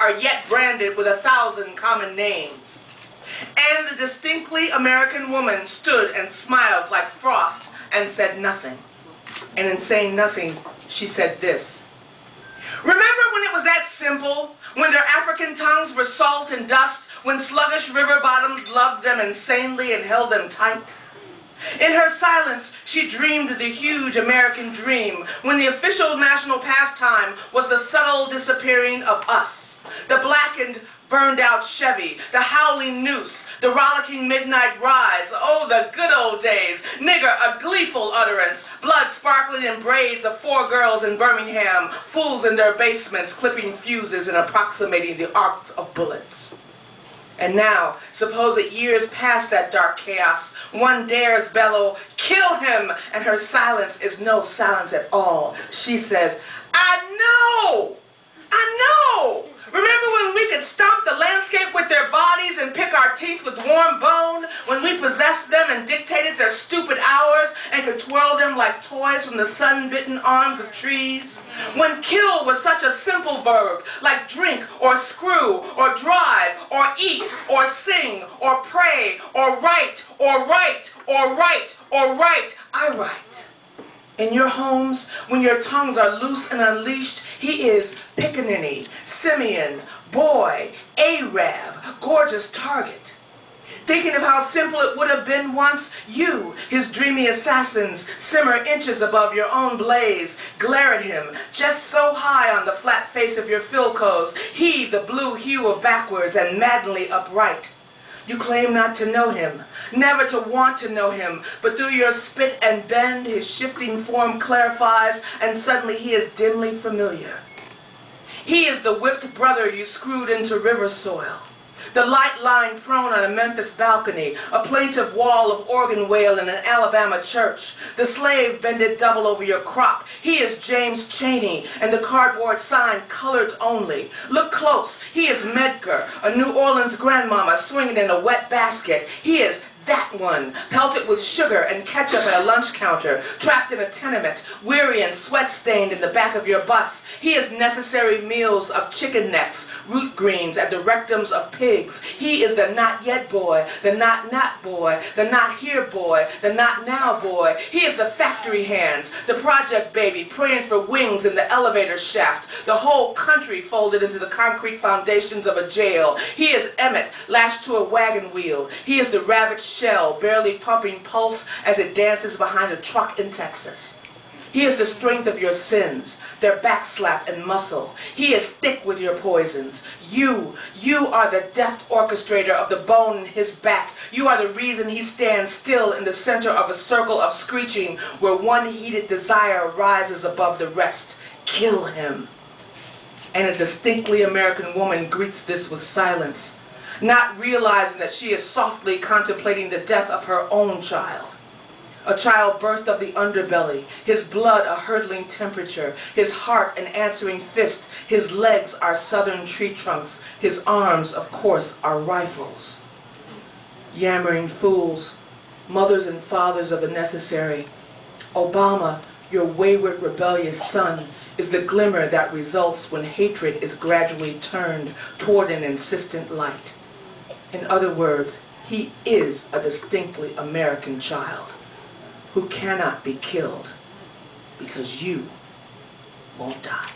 are yet branded with 1,000 common names. And the distinctly American woman stood and smiled like frost and said nothing. And in saying nothing, she said this. Remember when it was that simple? When their African tongues were salt and dust? When sluggish river bottoms loved them insanely and held them tight? In her silence, she dreamed the huge American dream, when the official national pastime was the subtle disappearing of us. The blackened, burned-out Chevy, the howling noose, the rollicking midnight rides, oh, the good old days. Nigger, a gleeful utterance, blood sparkling in braids of 4 girls in Birmingham, fools in their basements, clipping fuses and approximating the arcs of bullets. And now, suppose that years past that dark chaos, one dares bellow, kill him, and her silence is no silence at all. She says, I know! Remember when we could stomp the landscape with their bodies and pick our teeth with warm bone? When we possessed them and dictated their stupid hours and could twirl them like toys from the sun-bitten arms of trees? When kill was such a simple verb, like drink or screw or drive or eat or sing or pray or write or write or write or write, I write. In your homes, when your tongues are loose and unleashed, he is pickaninny, simian, boy, Arab, gorgeous target. Thinking of how simple it would have been once, you, his dreamy assassins, simmer inches above your own blaze, glare at him, just so high on the flat face of your Philcos, heave the blue hue of backwards and maddeningly upright. You claim not to know him, never to want to know him, but through your spit and bend, his shifting form clarifies, and suddenly he is dimly familiar. He is the whipped brother you screwed into river soil, the light lying prone on a Memphis balcony, a plaintive wall of organ wail in an Alabama church, the slave bended double over your crop. He is James Chaney, and the cardboard sign colored only. Look close. He is Medgar, a New Orleans grandmama swinging in a wet basket. He is that one, pelted with sugar and ketchup at a lunch counter, trapped in a tenement, weary and sweat-stained in the back of your bus. He is necessary meals of chicken necks, root greens at the rectums of pigs. He is the not yet boy, the not boy, the not here boy, the not now boy. He is the factory hands, the project baby praying for wings in the elevator shaft, the whole country folded into the concrete foundations of a jail. He is Emmett, lashed to a wagon wheel. He is the ravaged shell, barely pumping pulse as it dances behind a truck in Texas. He is the strength of your sins, their backslap and muscle. He is thick with your poisons. You are the deft orchestrator of the bone in his back. You are the reason he stands still in the center of a circle of screeching where one heated desire rises above the rest. Kill him. And a distinctly American woman greets this with silence, not realizing that she is softly contemplating the death of her own child. A child birthed of the underbelly, his blood a hurtling temperature, his heart an answering fist, his legs are southern tree trunks, his arms, of course, are rifles. Yammering fools, mothers and fathers of the necessary, Obama, your wayward rebellious son, is the glimmer that results when hatred is gradually turned toward an insistent light. In other words, he is a distinctly American child who cannot be killed because you won't die.